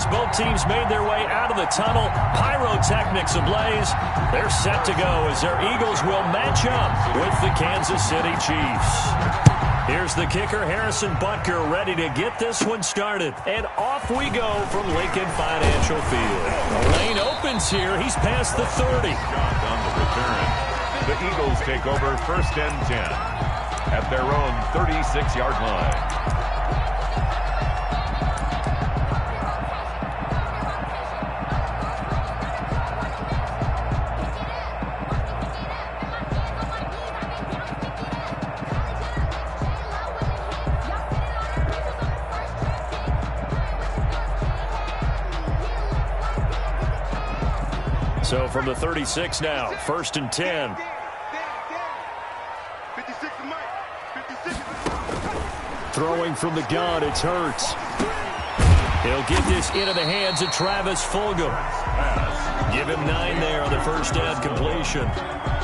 as both teams made their way out of the tunnel. Pyrotechnics ablaze. They're set to go as their Eagles will match up with the Kansas City Chiefs. Here's the kicker, Harrison Butker, ready to get this one started. And off we go from Lincoln Financial Field. The lane opens here. He's past the 30. On the return. The Eagles take over 1st and 10 at their own 36-yard line. So from the 36 now, 1st and 10. Throwing from the gun, it's Hurts. He'll get this into the hands of Travis Fulgham. Give him 9 there on the first down completion.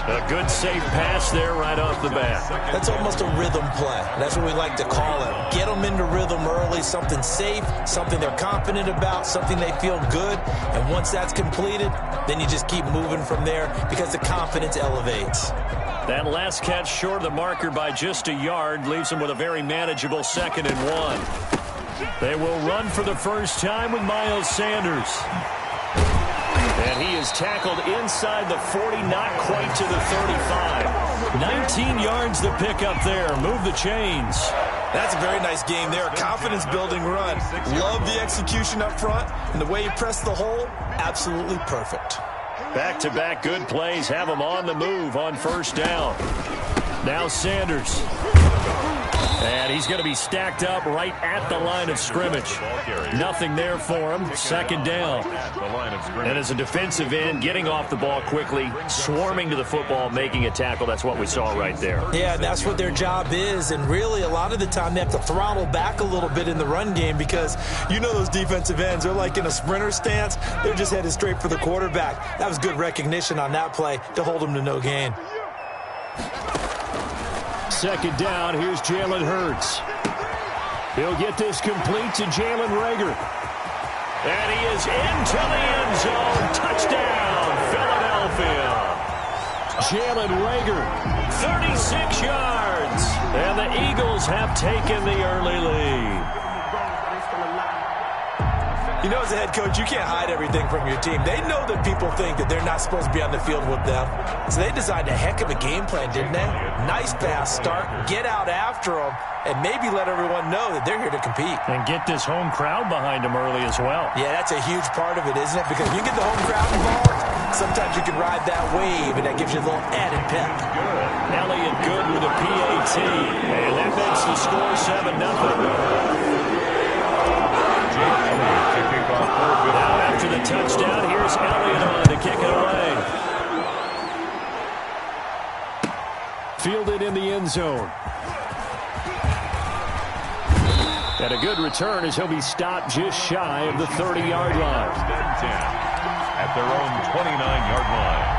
A good, safe pass there right off the bat. That's almost a rhythm play. That's what we like to call it. Get them into rhythm early, something safe, something they're confident about, something they feel good. And once that's completed, then you just keep moving from there because the confidence elevates. That last catch short of the marker by just a yard leaves them with a very manageable 2nd and 1. They will run for the first time with Miles Sanders. And he is tackled inside the 40, not quite to the 35. 19 yards to pick up there. Move the chains. That's a very nice game there. Confidence-building run. Love the execution up front. And the way he pressed the hole, absolutely perfect. Back-to-back good plays have him on the move on first down. Now Sanders. And he's going to be stacked up right at the line of scrimmage. Nothing there for him. 2nd down. And as a defensive end, getting off the ball quickly, swarming to the football, making a tackle. That's what we saw right there. Yeah, that's what their job is. And really, a lot of the time, they have to throttle back a little bit in the run game because you know those defensive ends, they're like in a sprinter stance. They're just headed straight for the quarterback. That was good recognition on that play to hold him to no gain. 2nd down, here's Jalen Hurts. He'll get this complete to Jalen Reagor. And he is into the end zone. Touchdown, Philadelphia. Jalen Reagor, 36 yards. And the Eagles have taken the early lead. You know, as a head coach, you can't hide everything from your team. They know that people think that they're not supposed to be on the field with them. So they designed a heck of a game plan, didn't they? Nice pass start, get out after them, and maybe let everyone know that they're here to compete. And get this home crowd behind them early as well. Yeah, that's a huge part of it, isn't it? Because if you get the home crowd involved, sometimes you can ride that wave, and that gives you a little added pep. Elliott good with a PAT. And that makes the score 7-0. Now after the touchdown, here's Elliott on to kick it away. Fielded in the end zone. And a good return as he'll be stopped just shy of the 30-yard line. At their own 29-yard line.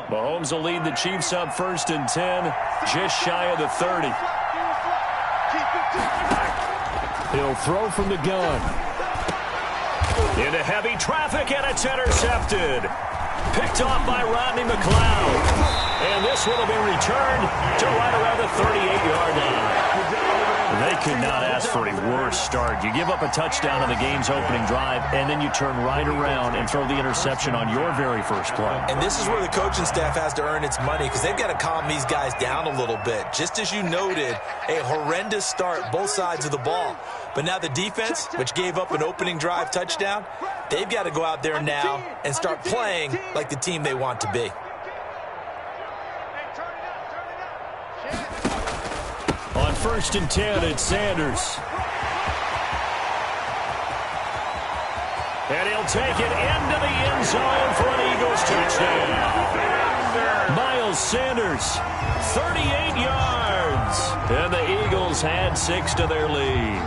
Mahomes will lead the Chiefs up 1st and 10, just shy of the 30. He'll throw from the gun. Into heavy traffic, and it's intercepted. Picked off by Rodney McLeod. And this one will be returned to right around the 38-yard line. They could not ask for a worse start. You give up a touchdown on the game's opening drive, and then you turn right around and throw the interception on your very first play. And this is where the coaching staff has to earn its money because they've got to calm these guys down a little bit. Just as you noted, a horrendous start, both sides of the ball. But now the defense, which gave up an opening drive touchdown, they've got to go out there now and start playing like the team they want to be. On 1st and 10, it's Sanders. And he'll take it into the end zone for an Eagles touchdown. Miles Sanders, 38 yards. And the Eagles had 6 to their lead.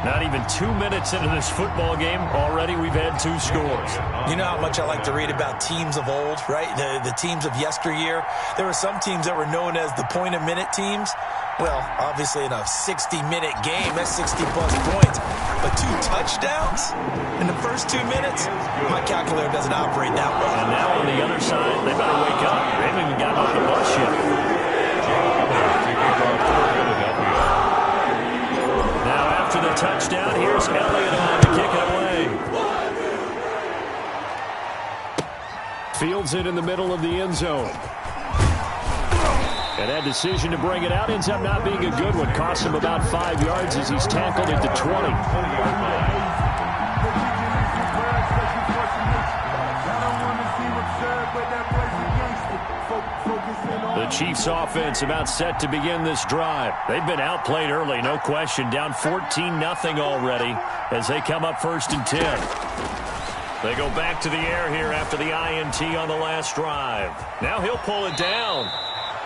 Not even 2 minutes into this football game, already we've had 2 scores. You know how much I like to read about teams of old, right? The teams of yesteryear. There were some teams that were known as the point-a-minute teams. Well, obviously in a 60-minute game, that's 60-plus points. But 2 touchdowns in the first 2 minutes? My calculator doesn't operate that well. And now on the other side, they better wake up. They haven't even gotten off the bus yet. Now after the touchdown, here's Elliott on to kick it away. Fields it in the middle of the end zone. And that decision to bring it out ends up not being a good one. Costs him about 5 yards as he's tackled at the 20. The Chiefs offense about set to begin this drive. They've been outplayed early, no question. Down 14-0 already as they come up 1st and 10. They go back to the air here after the INT on the last drive. Now he'll pull it down.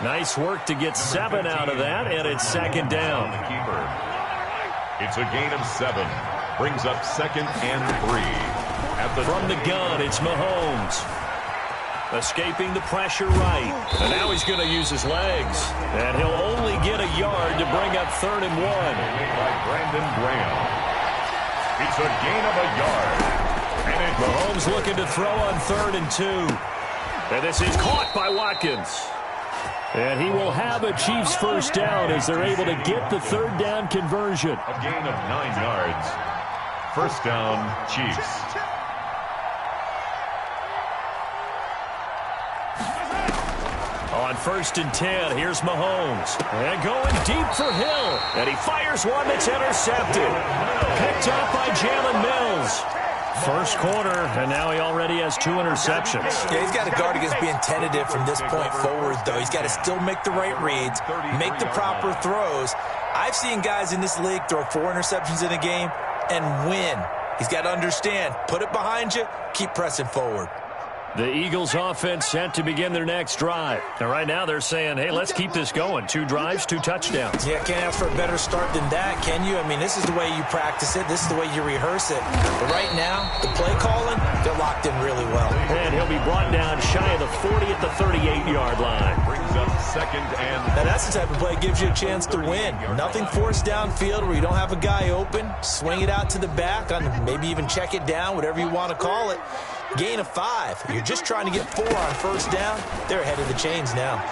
Nice work to get 7 out of that, and it's 2nd down. It's a gain of 7. Brings up 2nd and 3. From the gun, it's Mahomes. Escaping the pressure right. And now he's going to use his legs. And he'll only get a yard to bring up 3rd and 1. By Brandon Graham. It's a gain of a yard. And Mahomes looking to throw on 3rd and 2. And this is caught by Watkins. And he will have a Chiefs first down as they're able to get the 3rd down conversion. A gain of 9 yards. First down, Chiefs. On 1st and 10, here's Mahomes. And going deep for Hill. And he fires one that's intercepted. Picked up by Jalen Mills. First quarter, and now he already has 2 interceptions. Yeah, he's got to guard against being tentative from this point forward, though. He's got to still make the right reads, make the proper throws. I've seen guys in this league throw 4 interceptions in a game and win. He's got to understand, put it behind you, keep pressing forward. The Eagles offense set to begin their next drive. And right now they're saying, hey, let's keep this going. 2 drives, 2 touchdowns. Yeah, can't ask for a better start than that, can you? I mean, this is the way you practice it. This is the way you rehearse it. But right now, the play calling, they're locked in really well. And he'll be brought down shy of the 40 at the 38-yard line. Brings up 2nd and... Now, that's the type of play that gives you a chance to win. Nothing forced downfield where you don't have a guy open. Swing it out to the back, maybe even check it down, whatever you want to call it. Gain of 5. You're just trying to get 4 on first down. They're ahead of the chains now.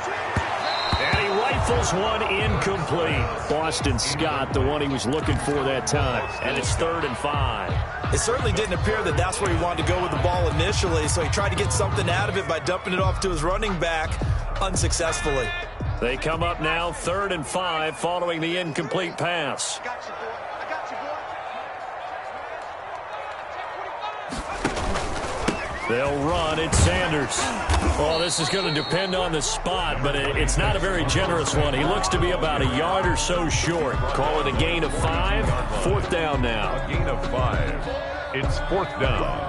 And he rifles one incomplete. Boston Scott, the one he was looking for that time. And it's 3rd and 5. It certainly didn't appear that that's where he wanted to go with the ball initially, so he tried to get something out of it by dumping it off to his running back unsuccessfully. They come up now 3rd and 5 following the incomplete pass. They'll run. It's Sanders. Well, this is going to depend on the spot, but it's not a very generous one. He looks to be about a yard or so short. Call it a gain of 5. 4th down now. A gain of 5. It's 4th down.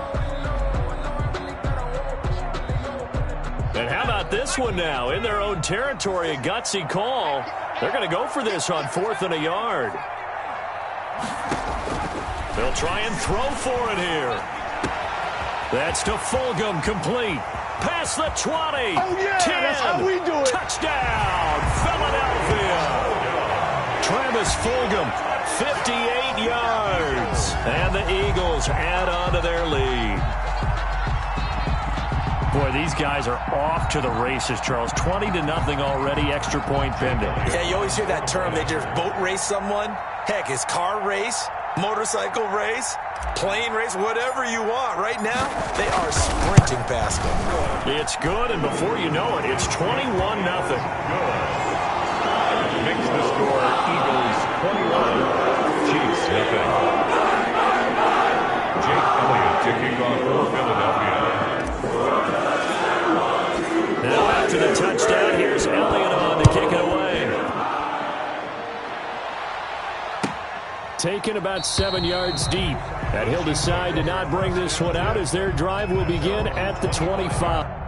And how about this one now? In their own territory, a gutsy call. They're going to go for this on 4th and a yard. They'll try and throw for it here. That's to Fulgham, complete. Past the 20. Oh, yeah, 10. that's how we do it. Touchdown, Philadelphia. Travis Fulgham, 58 yards. And the Eagles add on to their lead. Boy, these guys are off to the races, Charles. 20-0 already, extra point pending. Yeah, you always hear that term. They just boat race someone. Heck, it's car race, motorcycle race, plane race, whatever you want. Right now, they are sprinting past them. It's good, and before you know it, it's 21-0. Good. Makes the score Eagles 21, Chiefs 0. Jake Elliott to kick off for Philadelphia. Now after the touchdown, here's Elliott on to kick it away. taken about 7 yards deep. And he'll decide to not bring this one out as their drive will begin at the 25.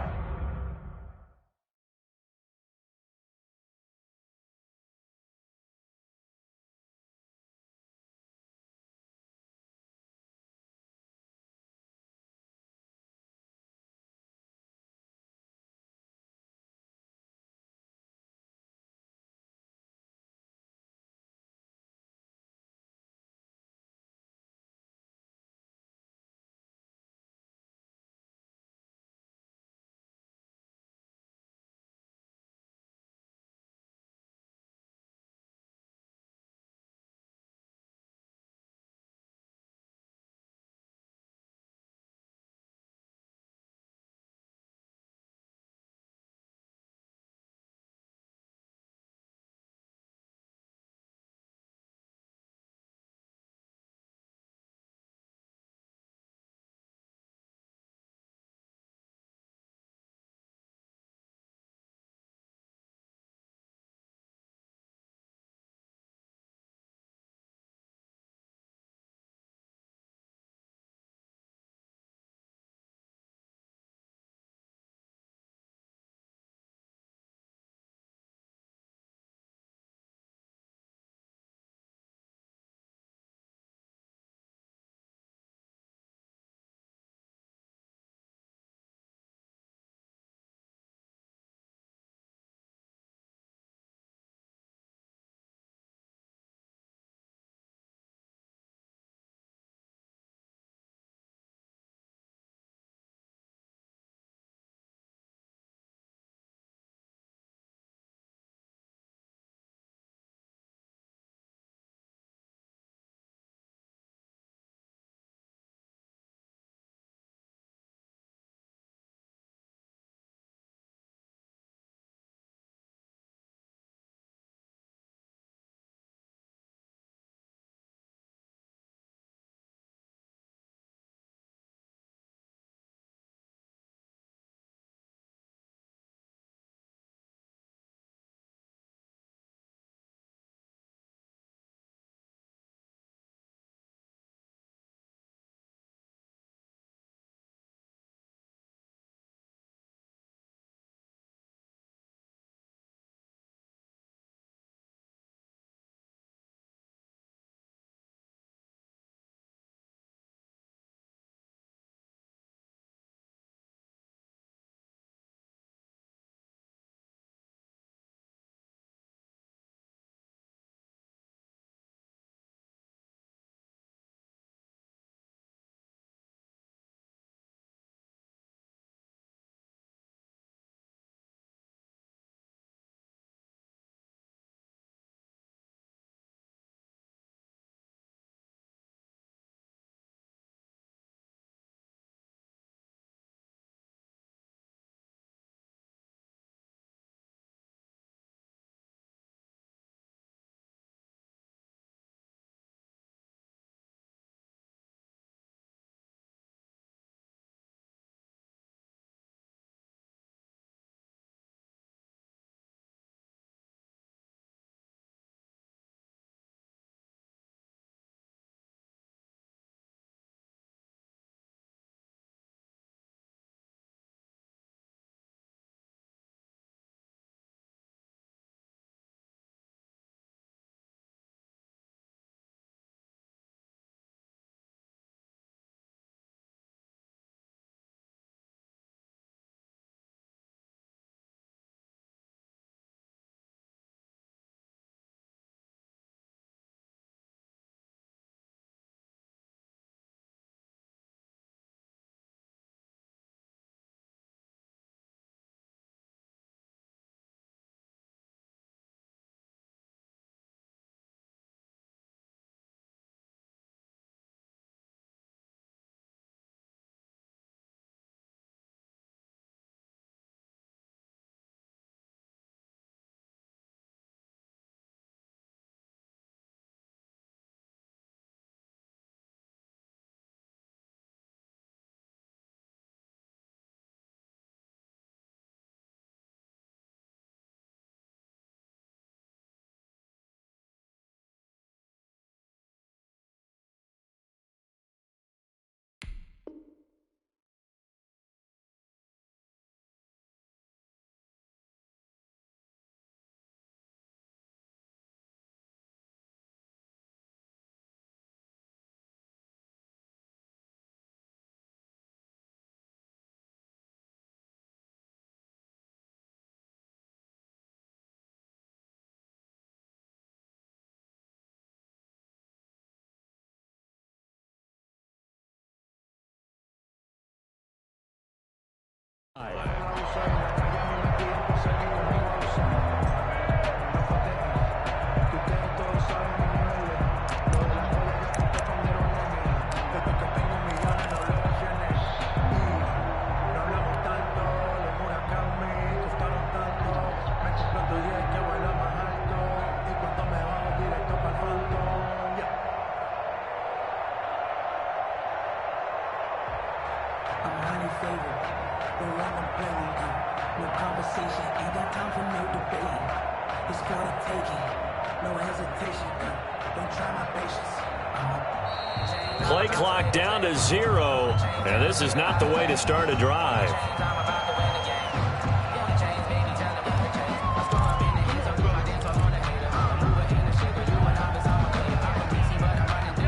Play clock down to 0, and this is not the way to start a drive.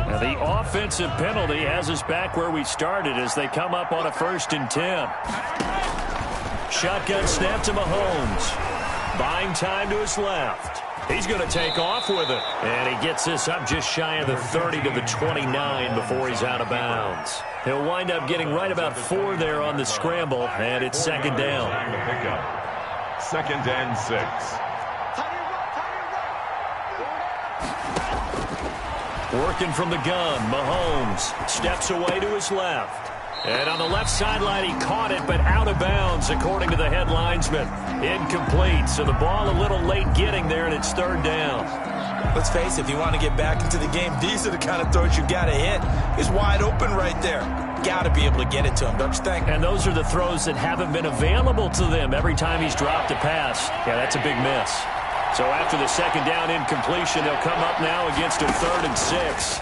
Now the offensive penalty has us back where we started as they come up on a 1st and 10. Shotgun snap to Mahomes. Buying time to his left. He's going to take off with it. And he gets this up just shy of the 30 to the 29 before he's out of bounds. He'll wind up getting right about 4 there on the scramble, and it's 2nd down. 2nd and 6. Working from the gun, Mahomes steps away to his left. And on the left sideline, he caught it, but out of bounds, according to the head linesman. Incomplete, so the ball a little late getting there, and it's 3rd down. Let's face it, if you want to get back into the game, these are the kind of throws you got to hit. He's wide open right there. Got to be able to get it to him, don't you think? And those are the throws that haven't been available to them every time he's dropped a pass. Yeah, that's a big miss. So after the 2nd down incompletion, they'll come up now against a 3rd and 6.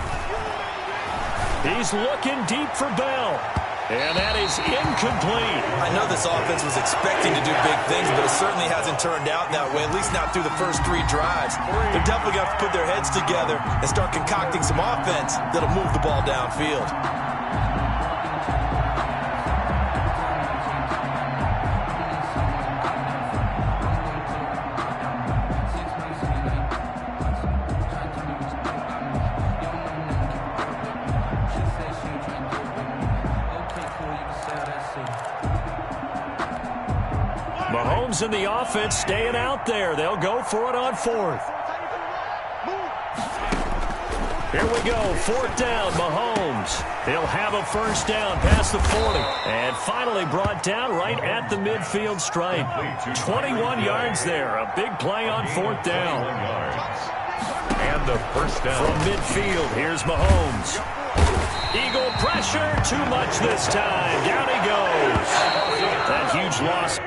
He's looking deep for Bell. And that is incomplete. I know this offense was expecting to do big things, but it certainly hasn't turned out that way, at least not through the first 3 drives. They're definitely going to have to put their heads together and start concocting some offense that'll move the ball downfield. Mahomes and the offense staying out there. They'll go for it on 4th. Here we go, 4th down, Mahomes. He'll have a 1st down past the 40. And finally brought down right at the midfield stripe. 21 yards there, a big play on 4th down. And the 1st down. From midfield, here's Mahomes. Eagle pressure, too much this time. Down he goes. That huge loss.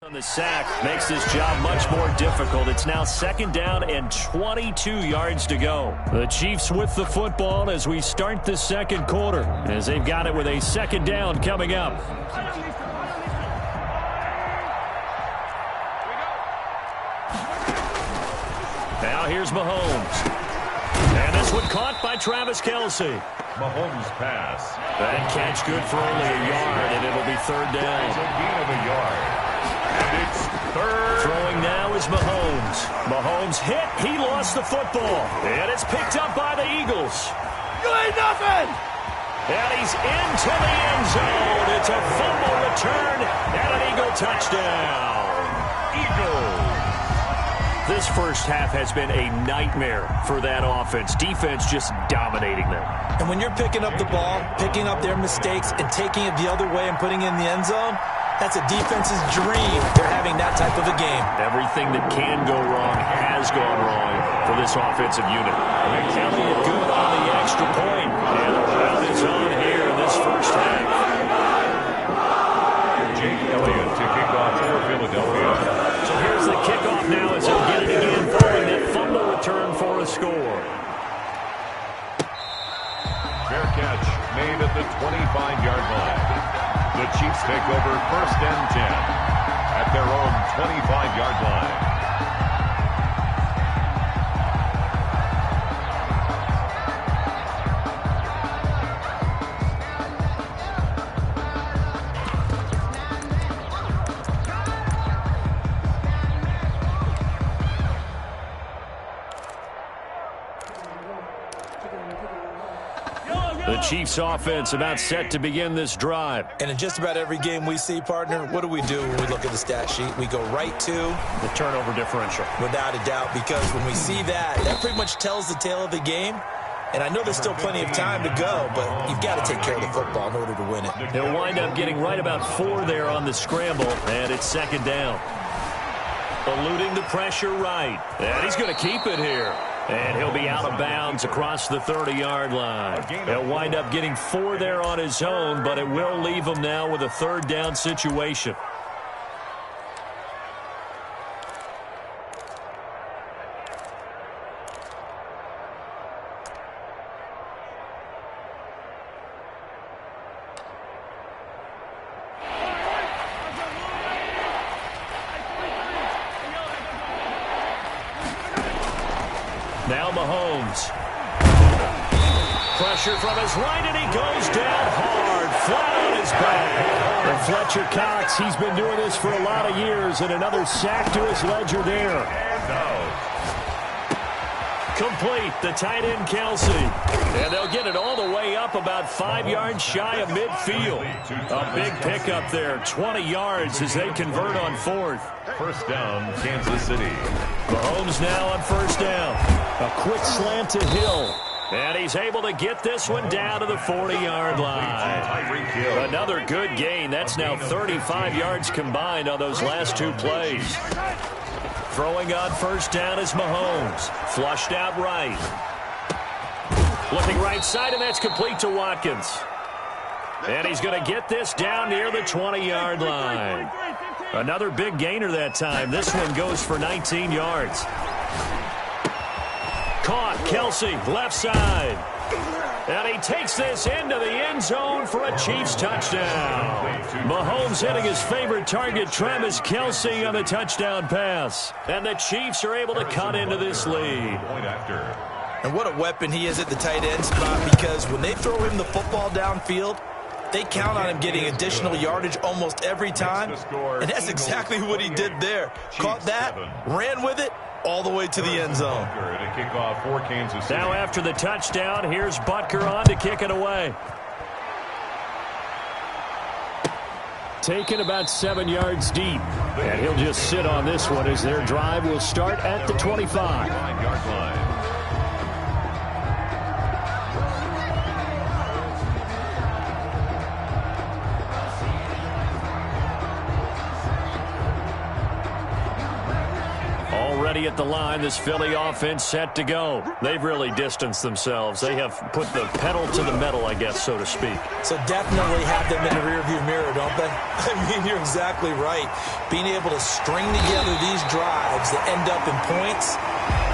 On the sack makes this job much more difficult. It's now 2nd down and 22 yards to go. The Chiefs with the football as we start the 2nd quarter, as they've got it with a 2nd down coming up. Now here's Mahomes. And this one caught by Travis Kelce. Mahomes pass. That catch good for only a yard, and it'll be 3rd down. It's a gain of a yard. And it's 3rd. Throwing now is Mahomes. Mahomes hit. He lost the football. And it's picked up by the Eagles. You ain't nothing! And he's into the end zone. It's a fumble return and an Eagle touchdown. Eagles. This first half has been a nightmare for that offense. Defense just dominating them. And when you're picking up the ball, picking up their mistakes, and taking it the other way and putting it in the end zone, that's a defense's dream. They're having that type of a game. Everything that can go wrong has gone wrong for this offensive unit. Elliott good on the extra point. And the round is on here in this first half. Jake Elliott to kick off for Philadelphia. So here's the kickoff now as he'll get it again following that fumble return for a score. Fair catch made at the 25-yard line. The Chiefs take over 1st and 10 at their own 25-yard line. Chiefs offense about set to begin this drive. And in just about every game we see, partner, what do we do when we look at the stat sheet? We go right to the turnover differential. Without a doubt, because when we see that, that pretty much tells the tale of the game. And I know there's still plenty of time to go, but you've got to take care of the football in order to win it. He'll wind up getting right about 4 there on the scramble, and it's second down. Eluding the pressure right. And he's going to keep it here. And he'll be out of bounds across the 30-yard line. He'll wind up getting 4 there on his own, but it will leave him now with a third down situation. Now Mahomes. Pressure from his right, and he goes down hard, flat on his back. And Fletcher Cox, he's been doing this for a lot of years, and another sack to his ledger there. Complete, the tight end Kelsey. And they'll get it all the way up about 5 yards shy of midfield. A big pickup there, 20 yards as they convert on 4th. First down, Kansas City. Mahomes now on first down. A quick slant to Hill. And he's able to get this one down to the 40-yard line. Another good gain. That's now 35 yards combined on those last 2 plays. Throwing on first down is Mahomes. Flushed out right. Looking right side, and that's complete to Watkins. And he's going to get this down near the 20-yard line. Another big gainer that time. This one goes for 19 yards. Caught, Kelsey, left side. And he takes this into the end zone for a Chiefs touchdown. Mahomes hitting his favorite target, Travis Kelsey, on the touchdown pass. And the Chiefs are able to cut into this lead. And what a weapon he is at the tight end spot, because when they throw him the football downfield, they count on him getting additional yardage almost every time. And that's exactly what he did there. Caught that, ran with it, all the way to the end zone. Now after the touchdown, here's Butker on to kick it away. Taken about 7 yards deep. And he'll just sit on this one as their drive will start at the 25-yard line. Already at the line, this Philly offense set to go. They've really distanced themselves. They have put the pedal to the metal, I guess, so to speak. So definitely have them in the rearview mirror, don't they? I mean, you're exactly right. Being able to string together these drives that end up in points,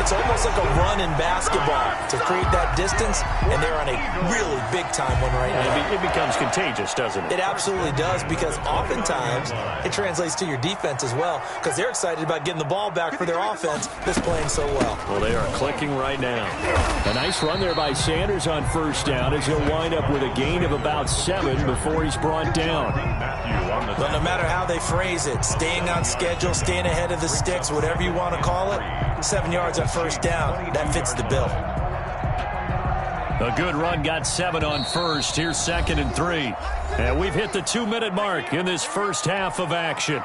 it's almost like a run in basketball to create that distance, and they're on a really big-time one right now. It becomes contagious, doesn't it? It absolutely does, because oftentimes it translates to your defense as well, because they're excited about getting the ball back for their offense that's playing so well. Well, they are clicking right now. A nice run there by Sanders on first down as he'll wind up with a gain of about 7 before he's brought down. But no matter how they phrase it, staying on schedule, staying ahead of the sticks, whatever you want to call it, 7 yards on first down, that fits the bill. A good run, got 7 on first. Here's 2nd and 3. And we've hit the 2-minute mark in this first half of action.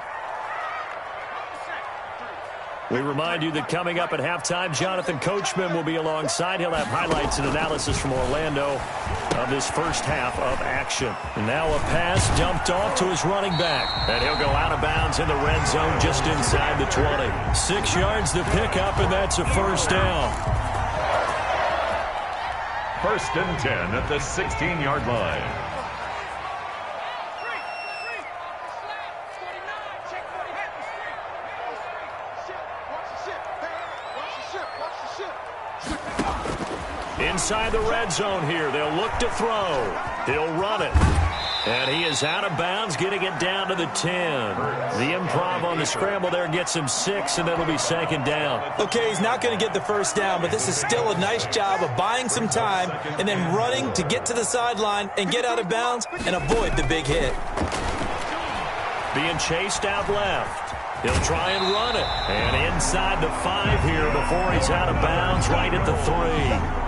We remind you that coming up at halftime, Jonathan Coachman will be alongside. He'll have highlights and analysis from Orlando of this first half of action. And now a pass dumped off to his running back. And he'll go out of bounds in the red zone just inside the 20. 6 yards to pick up, and that's a first down. First and 10 at the 16-yard line. Inside the red zone here. They'll look to throw. He'll run it. And he is out of bounds, getting it down to the 10. The improv on the scramble there gets him 6, and it'll be 2nd down. Okay, he's not going to get the first down, but this is still a nice job of buying some time and then running to get to the sideline and get out of bounds and avoid the big hit. Being chased out left. He'll try and run it. And inside the 5 here before he's out of bounds, right at the 3.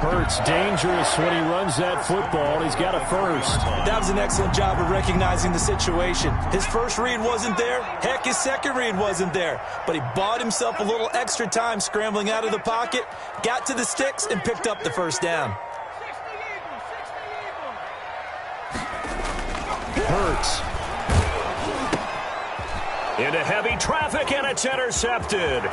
Hurts dangerous when he runs that football. He's got a first. That was an excellent job of recognizing the situation. His first read wasn't there. Heck, his second read wasn't there. But he bought himself a little extra time scrambling out of the pocket, got to the sticks, and picked up the first down. Hurts. Into heavy traffic, and it's intercepted.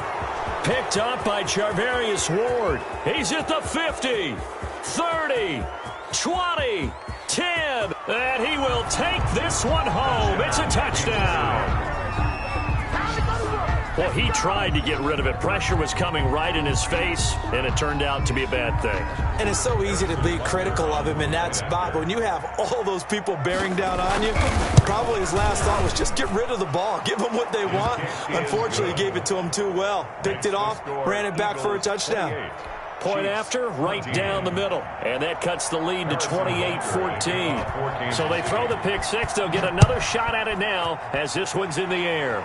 Picked up by Charvarius Ward. He's at the 50, 30, 20, 10. And he will take this one home. It's a touchdown. Well, he tried to get rid of it. Pressure was coming right in his face, and it turned out to be a bad thing. And it's so easy to be critical of him in that spot. But when you have all those people bearing down on you, probably his last thought was just get rid of the ball. Give them what they want. Unfortunately, he gave it to them too well. Picked it off, ran it back for a touchdown. Point after, right down the middle. And that cuts the lead to 28-14. So they throw the pick six. They'll get another shot at it now as this one's in the air.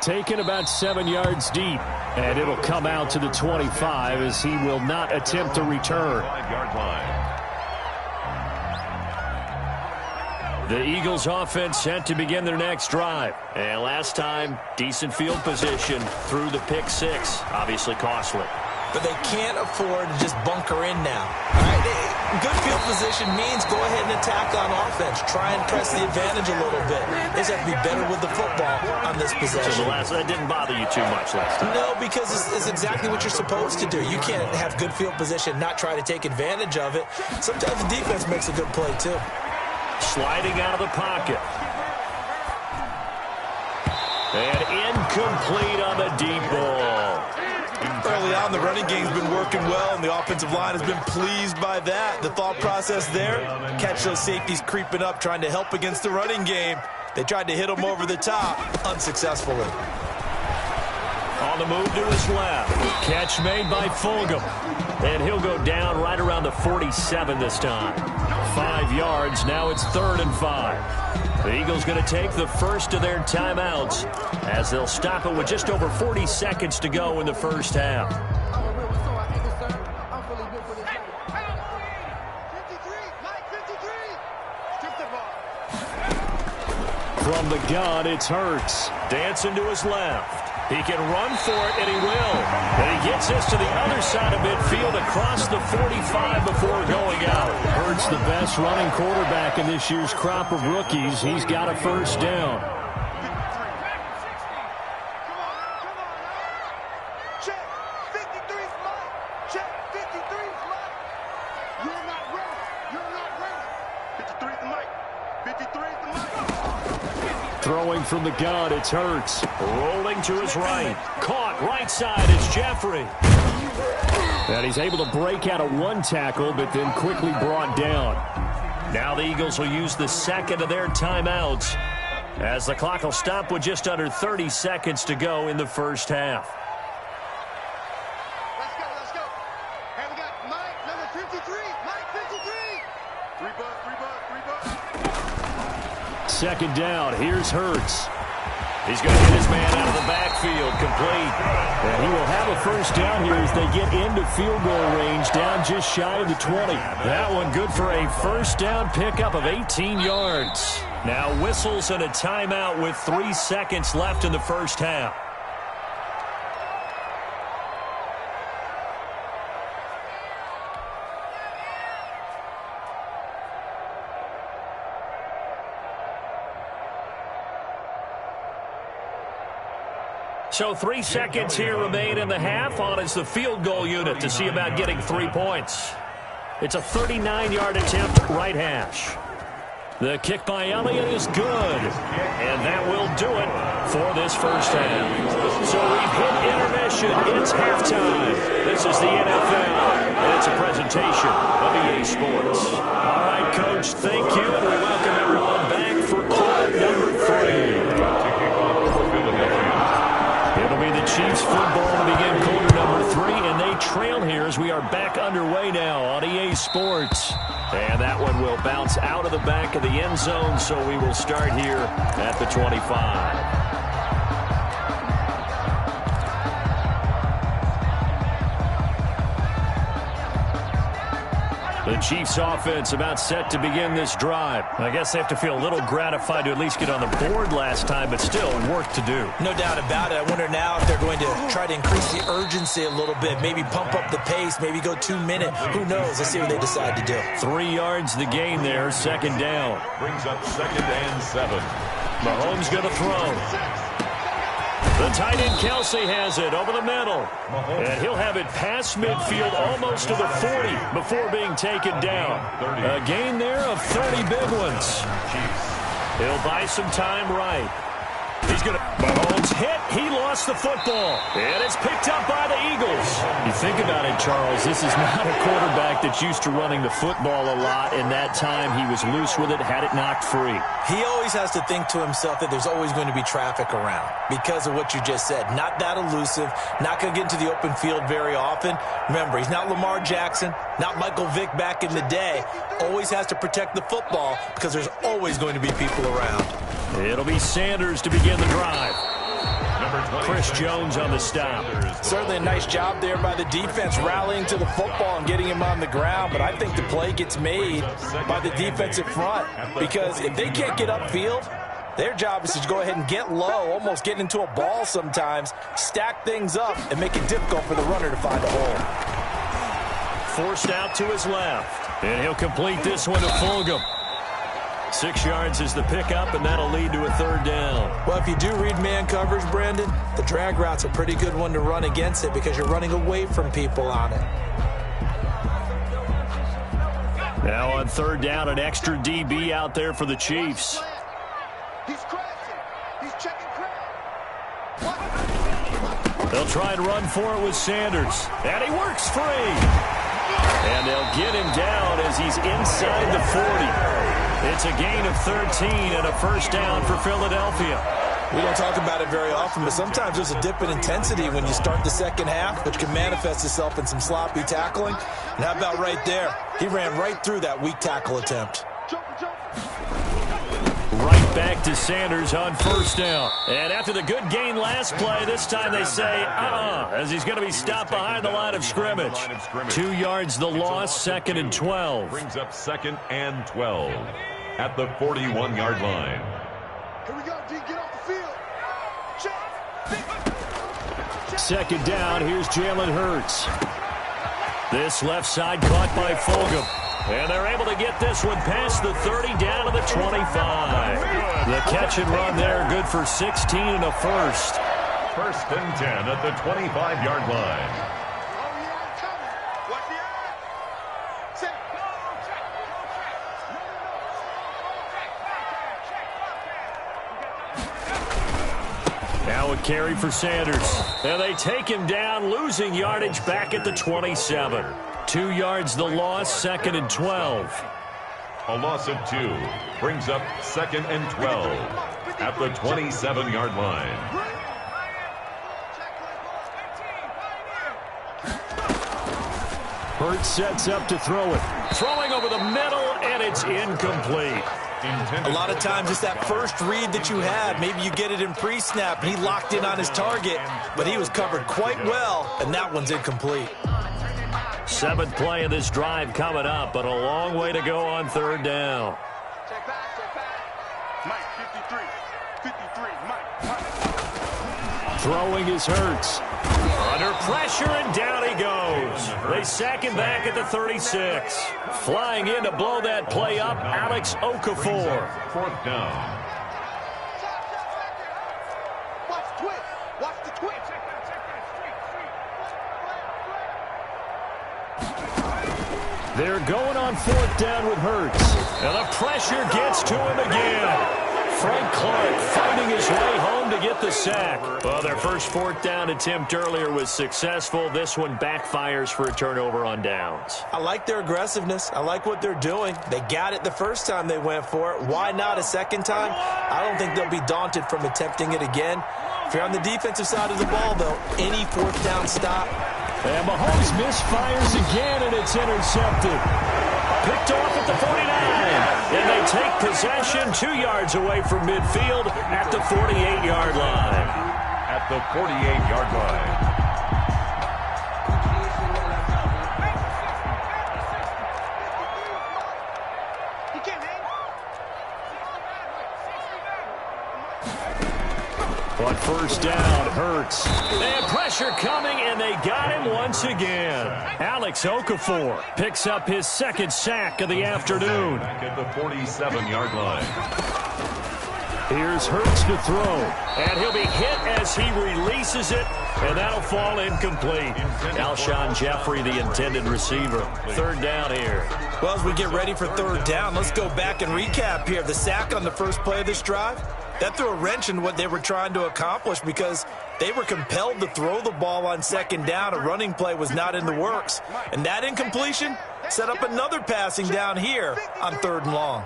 Taken about 7 yards deep, and it'll come out to the 25 as he will not attempt to return. The Eagles offense set to begin their next drive. And last time, decent field position through the pick six. Obviously costly. But they can't afford to just bunker in now. All right? Good field position means go ahead and attack on offense. Try and press the advantage a little bit. They just have to be better with the football on this possession. So that didn't bother you too much last time? No, because it's exactly what you're supposed to do. You can't have good field position, not try to take advantage of it. Sometimes the defense makes a good play, too. Sliding out of the pocket. And incomplete on the deep ball. Early on, the running game's been working well, and the offensive line has been pleased by that. The thought process there, catch those safeties creeping up, trying to help against the running game. They tried to hit them over the top, unsuccessfully. On the move to his left. Catch made by Fulgham. And he'll go down right around the 47 this time. 5 yards, now it's 3rd and 5. The Eagles going to take the first of their timeouts as they'll stop it with just over 40 seconds to go in the first half. From the gun, it's Hurts. Dancing to his left. He can run for it, and he will. And he gets this to the other side of midfield across the 45 before going out. Hurts the best running quarterback in this year's crop of rookies. He's got a first down. Check. 53's mine. Check. 53's mine. You're not ready. You're not ready. 53's the mic. 53's the mic. Throwing from the gun, it's Hurts. Rolling to his right. Caught right side, it's Jeffrey. And he's able to break out of one tackle, but then quickly brought down. Now the Eagles will use the second of their timeouts as the clock will stop with just under 30 seconds to go in the first half. Let's go, let's go. Hey, we got Mike, number 53. Mike, 53. 3 bucks, 3 bucks, 3 bucks. Second down, here's Hurts. He's going to get his man out of the backfield, complete. And he will have a first down here as they get into field goal range, down just shy of the 20. That one good for a first down pickup of 18 yards. Now whistles and a timeout with 3 seconds left in the first half. So 3 seconds here remain in the half. On is the field goal unit to see about getting 3 points. It's a 39-yard attempt, right hash. The kick by Elliott is good. And that will do it for this first half. So we've hit intermission. It's halftime. This is the NFL. And it's a presentation of EA Sports. All right, Coach, thank you. And we welcome everyone back for quarter number 3. It'll be the Chiefs football to begin quarter number 3, and they trail here as we are back underway now on EA Sports. And that one will bounce out of the back of the end zone, so we will start here at the 25. Chiefs offense about set to begin this drive. I guess they have to feel a little gratified to at least get on the board last time, but still work to do. No doubt about it. I wonder now if they're going to try to increase the urgency a little bit, maybe pump up the pace, maybe go 2 minute. Who knows? Let's see what they decide to do. 3 yards the gain there, second down. Brings up 2nd and 7. Mahomes going to throw. The tight end Kelsey has it over the middle. And he'll have it past midfield almost to the 40 before being taken down. A gain there of 30 big ones. He'll buy some time right. He's going to... Mahomes hit. He lost the football. And it's picked up by the Eagles. You think about it, Charles. This is not a quarterback that's used to running the football a lot. And that time he was loose with it, had it knocked free. He always has to think to himself that there's always going to be traffic around because of what you just said. Not that elusive. Not going to get into the open field very often. Remember, he's not Lamar Jackson, not Michael Vick back in the day. Always has to protect the football because there's always going to be people around. It'll be Sanders to begin the drive. Chris Jones on the stop. Certainly a nice job there by the defense rallying to the football and getting him on the ground, but I think the play gets made by the defensive front because if they can't get upfield, their job is to go ahead and get low, almost get into a ball sometimes, stack things up, and make it difficult for the runner to find a hole. Forced out to his left, and he'll complete this one to Fulgham. 6 yards is the pickup, and that'll lead to a 3rd down. Well, if you do read man coverage, Brandon, the drag route's a pretty good one to run against it because you're running away from people on it. Now on 3rd down, an extra DB out there for the Chiefs. He's crashing. He's checking crash. They'll try and run for it with Sanders. And he works free. And they'll get him down as he's inside the 40. It's a gain of 13 and a 1st down for Philadelphia. We don't talk about it very often, but sometimes there's a dip in intensity when you start the second half, which can manifest itself in some sloppy tackling. And how about right there? He ran right through that weak tackle attempt. Right back to Sanders on 1st down. And after the good gain last play, this time they say, as he's going to be stopped behind the line of scrimmage. 2 yards the loss, 2nd and 12. Brings up 2nd and 12 at the 41-yard line. Here we go, D. Get off the field. Check. 2nd down, here's Jalen Hurts. This left side caught by Fulgham. And they're able to get this one past the 30 down to the 25. The catch and run there, good for 16 and a 1st. 1st and 10 at the 25-yard line. Now a carry for Sanders. And they take him down, losing yardage back at the 27. 2 yards the loss, 2nd and 12. A loss of 2 brings up 2nd and 12 at the 27-yard line. Hurts sets up to throw it. Throwing over the middle, and it's incomplete. A lot of times it's that first read that you have. Maybe you get it in pre-snap, and he locked in on his target, but he was covered quite well, and that one's incomplete. 7th play of this drive coming up, but a long way to go on 3rd down. Check back. Mike, 53, Mike. Throwing is Hurts. Under pressure, and down he goes. They sack him back at the 36. Flying in to blow that play up, Alex Okafor. 4th down. Watch the twitch. Watch the twitch. They're going on 4th down with Hurts. And the pressure gets to him again. Frank Clark fighting his way home to get the sack. Well, their first 4th down attempt earlier was successful. This one backfires for a turnover on downs. I like their aggressiveness. I like what they're doing. They got it the first time they went for it. Why not a second time? I don't think they'll be daunted from attempting it again. If you're on the defensive side of the ball, though, any 4th down stop. And Mahomes misfires again, and it's intercepted. Picked off at the 49. And they take possession 2 yards away from midfield at the 48-yard line. At the 48-yard line. down. Hurts. And pressure coming, and they got him once again. Alex Okafor picks up his second sack of the afternoon. Back at the 47-yard line. Here's Hurts to throw, and he'll be hit as he releases it, and that'll fall incomplete. Alshon Jeffrey, the intended receiver. Third down here. Well, as we get ready for third down, let's go back and recap here. The sack on the first play of this drive, that threw a wrench in what they were trying to accomplish because they were compelled to throw the ball on second down. A running play was not in the works. And that incompletion set up another passing down here on third and long.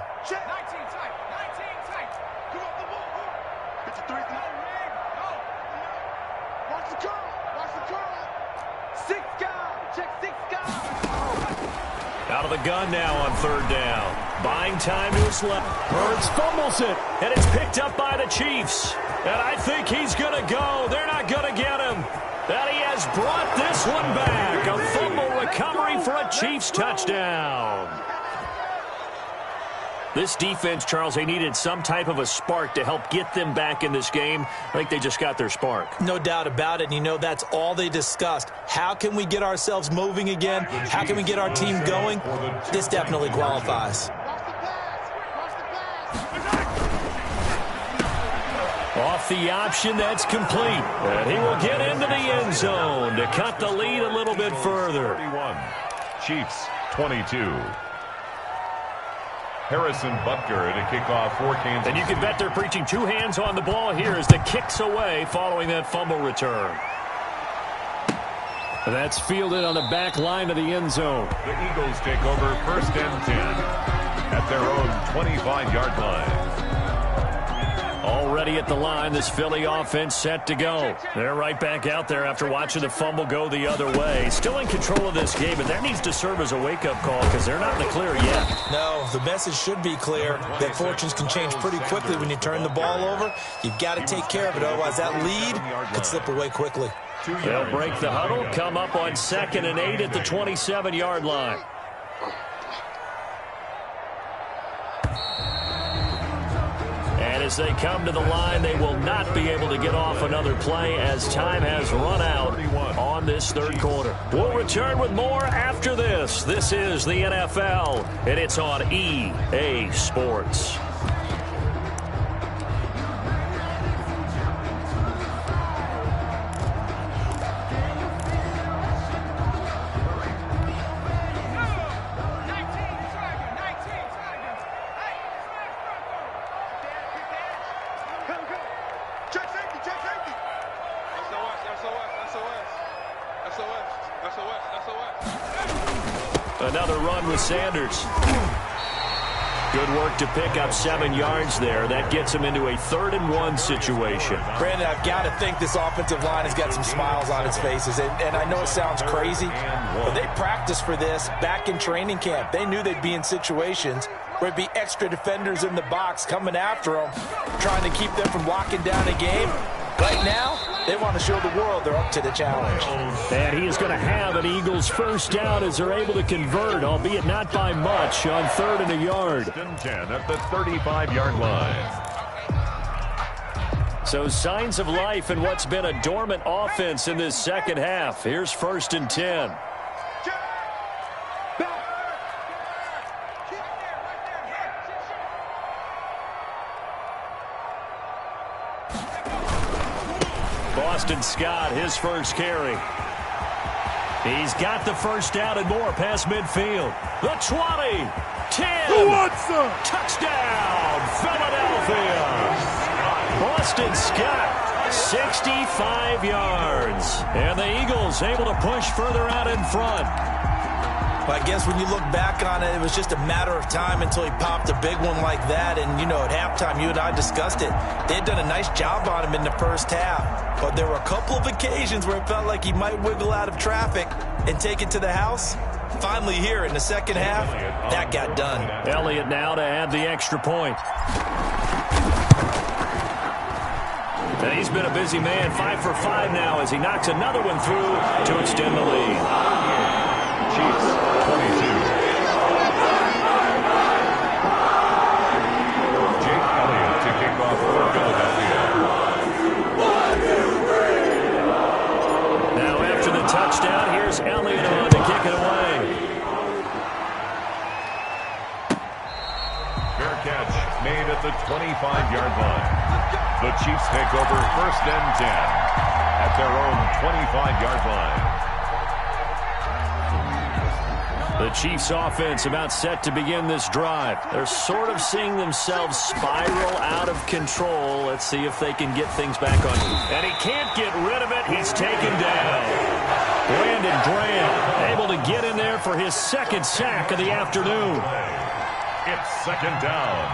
Out of the gun now on third down. Buying time to his left. Hurts fumbles it, and it's picked up by the Chiefs. And I think he's going to go. They're not going to get him. And he has brought this one back. A fumble recovery for a Chiefs touchdown. This defense, Charles, they needed some type of a spark to help get them back in this game. I think they just got their spark. No doubt about it. And you know, that's all they discussed. How can we get ourselves moving again? How can we get our team going? This definitely qualifies. Off the option, that's complete. And he will get into the end zone to cut the lead a little bit further. 31. Chiefs 22. Harrison Butker to kick off for Kansas. And you can bet they're preaching two hands on the ball here as the kick's away following that fumble return. That's fielded on the back line of the end zone. The Eagles take over first and 10 at their own 25-yard line. Already at the line, this Philly offense set to go. They're right back out there after watching the fumble go the other way. Still in control of this game, but that needs to serve as a wake-up call because they're not in the clear yet. No, the message should be clear that fortunes can change pretty quickly when you turn the ball over. You've got to take care of it, otherwise that lead could slip away quickly. They'll break the huddle, come up on 2nd and 8 at the 27-yard line. And as they come to the line, they will not be able to get off another play as time has run out on this third quarter. We'll return with more after this. This is the NFL, and it's on EA Sports. Another run with Sanders. Good work to pick up 7 yards there. That gets him into a 3rd and 1 situation. Brandon, I've got to think this offensive line has got some smiles on its faces. And I know it sounds crazy, but they practiced for this back in training camp. They knew they'd be in situations where it'd be extra defenders in the box coming after them, trying to keep them from locking down a game. Right now, they want to show the world they're up to the challenge. And he is going to have an Eagles first down as they're able to convert, albeit not by much, on 3rd and a yard. 10 at the 35-yard line. So signs of life in what's been a dormant offense in this second half. Here's 1st and 10. Boston Scott, his first carry. He's got the first down and more past midfield. The 20, 10, touchdown, Philadelphia. Boston Scott, 65 yards. And the Eagles able to push further out in front. Well, I guess when you look back on it, it was just a matter of time until he popped a big one like that. And, you know, at halftime, you and I discussed it. They had done a nice job on him in the first half. But there were a couple of occasions where it felt like he might wiggle out of traffic and take it to the house. Finally here in the second half, that got done. Elliott now to add the extra point. And he's been a busy man, 5 for 5 now as he knocks another one through to extend the lead. Chiefs 22. Jake Elliott to kick off for Philadelphia. 25-yard line. The Chiefs take over 1st and 10 at their own 25-yard line. The Chiefs offense about set to begin this drive. They're sort of seeing themselves spiral out of control. Let's see if they can get things back on. And he can't get rid of it. He's taken down. Brandon Graham able to get in there for his 2nd sack of the afternoon. It's 2nd down.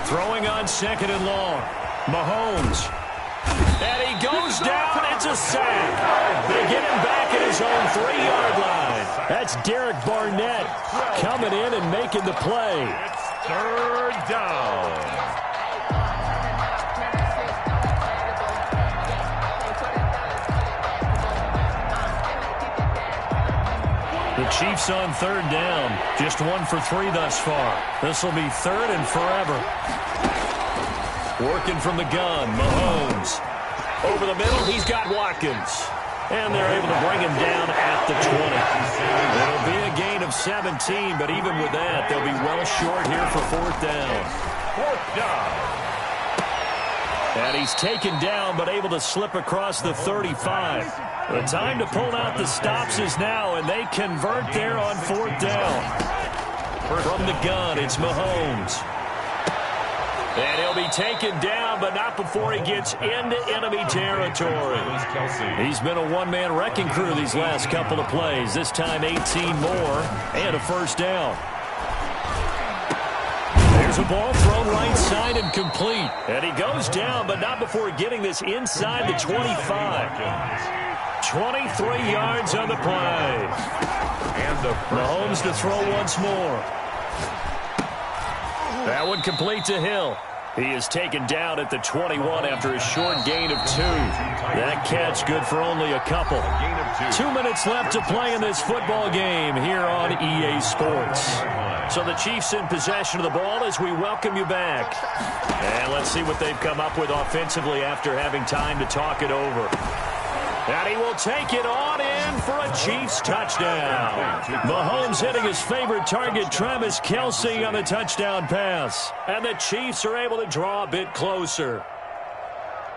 Throwing on 2nd and long. Mahomes. And he goes down. It's a sack. They get him back at his own 3-yard line. That's Derek Barnett coming in and making the play. It's 3rd down. The Chiefs on 3rd down. Just 1 for 3 thus far. This will be 3rd and forever. Working from the gun, Mahomes. Over the middle, he's got Watkins. And they're able to bring him down at the 20. It'll be a gain of 17, but even with that, they'll be well short here for 4th down. 4th down. And he's taken down, but able to slip across the 35. The time to pull out the stops is now, and they convert there on 4th down. From the gun, it's Mahomes. And he'll be taken down, but not before he gets into enemy territory. He's been a one-man wrecking crew these last couple of plays. This time 18 more and a 1st down. There's a ball thrown right side and complete. And he goes down, but not before getting this inside the 25. 23 yards on the play. And Mahomes to throw once more. That one complete to Hill. He is taken down at the 21 after a short gain of 2. That catch good for only a couple. 2 minutes left to play in this football game here on EA Sports. So the Chiefs in possession of the ball as we welcome you back. And let's see what they've come up with offensively after having time to talk it over. And he will take it on in for a Chiefs touchdown. Mahomes hitting his favorite target, Travis Kelce, on the touchdown pass. And the Chiefs are able to draw a bit closer.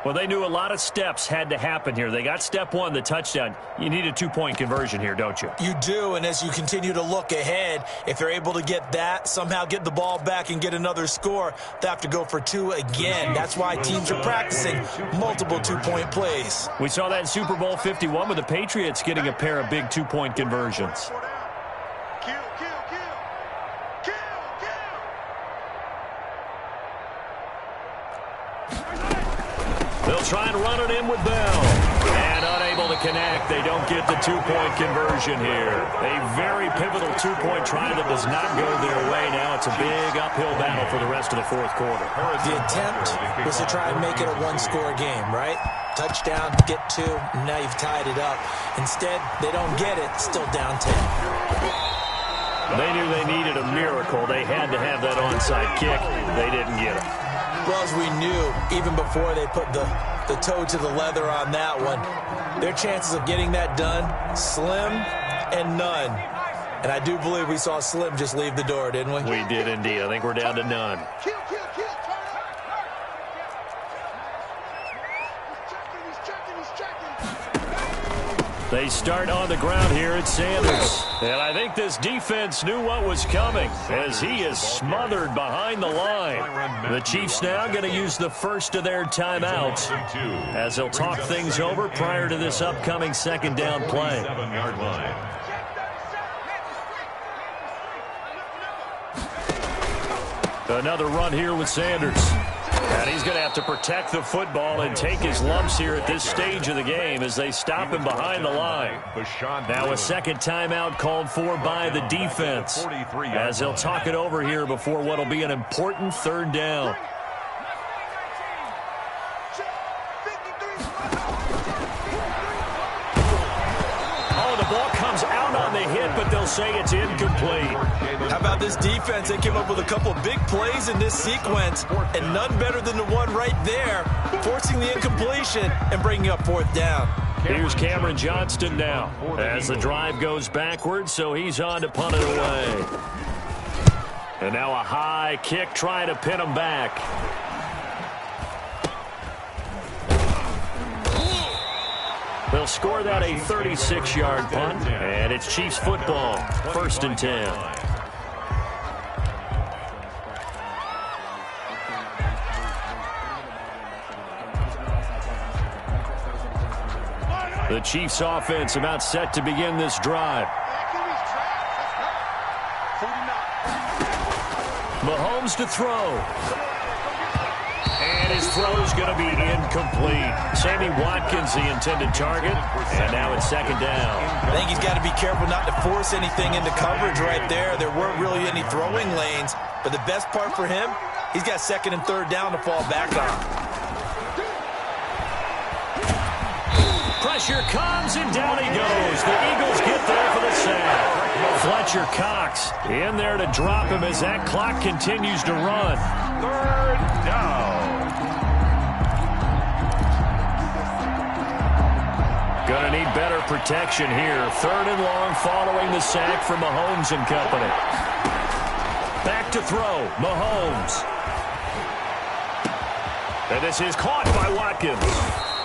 Well, they knew a lot of steps had to happen here. They got step 1, the touchdown. You need a 2-point conversion here, don't you? You do, and as you continue to look ahead, if they're able to get that, somehow get the ball back and get another score, they have to go for 2 again. That's why teams are practicing multiple 2-point plays. We saw that in Super Bowl 51 with the Patriots getting a pair of big 2-point conversions. They'll try and run it in with Bell. And unable to connect. They don't get the 2-point conversion here. A very pivotal 2-point try that does not go their way. Now it's a big uphill battle for the rest of the 4th quarter. The attempt was to try and make it a 1-score game, right? Touchdown, get 2, and now you've tied it up. Instead, they don't get it, still down 10. They knew they needed a miracle. They had to have that onside kick. They didn't get it. Well, as we knew, even before they put the toe to the leather on that one, their chances of getting that done, slim and none. And I do believe we saw Slim just leave the door, didn't we? We did indeed. I think we're down to none. They start on the ground here at Sanders. And I think this defense knew what was coming as he is smothered behind the line. The Chiefs now going to use the first of their timeouts as they'll talk things over prior to this upcoming 2nd down play. Another run here with Sanders. And he's going to have to protect the football and take his lumps here at this stage of the game as they stop him behind the line. Now a 2nd timeout called for by the defense as they'll talk it over here before what will be an important 3rd down. Oh, the ball comes out on the hit, but they'll say it's incomplete. How about this defense? They came up with a couple of big plays in this sequence, and none better than the one right there, forcing the incompletion and bringing up 4th down. Here's Cameron Johnston now as the drive goes backwards, so he's on to punt it away. And now a high kick trying to pin him back. They'll score that a 36-yard punt, and it's Chiefs football, 1st and 10. The Chiefs offense about set to begin this drive. Mahomes to throw. And his throw is going to be incomplete. Sammy Watkins, the intended target. And now it's 2nd down. I think he's got to be careful not to force anything into coverage right there. There weren't really any throwing lanes. But the best part for him, he's got 2nd and 3rd down to fall back on. Pressure comes, and down he goes. The Eagles get there for the sack. Fletcher Cox in there to drop him as that clock continues to run. 3rd down. Gonna need better protection here. 3rd and long following the sack from Mahomes and company. Back to throw. Mahomes. And this is caught by Watkins.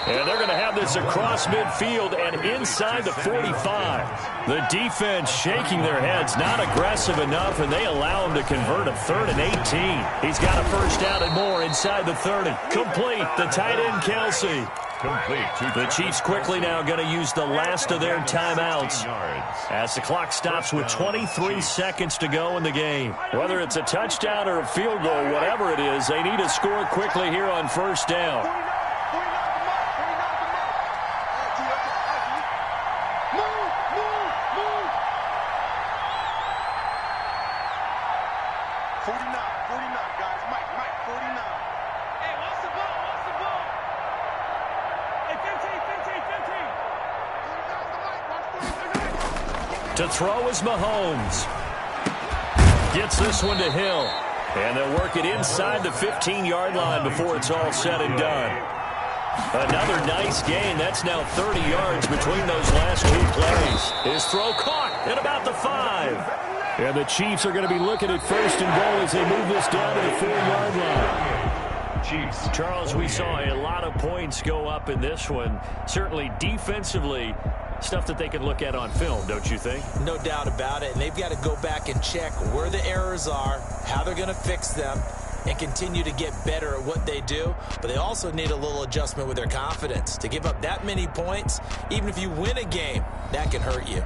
And they're going to have this across midfield and inside the 45. The defense shaking their heads, not aggressive enough, and they allow him to convert a 3rd and 18. He's got a 1st down and more inside the 30. Complete. The tight end, Kelsey. Complete. The Chiefs quickly now going to use the last of their timeouts as the clock stops with 23 seconds to go in the game. Whether it's a touchdown or a field goal, whatever it is, they need to score quickly here on 1st down. To throw is Mahomes. Gets this one to Hill. And they'll work it inside the 15-yard line before it's all said and done. Another nice gain. That's now 30 yards between those last 2 plays. His throw caught at about the 5. And the Chiefs are going to be looking at 1st and goal as they move this down to the 4-yard line. Chiefs. Charles, we saw a lot of points go up in this one. Certainly defensively, stuff that they can look at on film, don't you think? No doubt about it. And they've got to go back and check where the errors are, how they're going to fix them, and continue to get better at what they do. But they also need a little adjustment with their confidence. To give up that many points, even if you win a game, that can hurt you.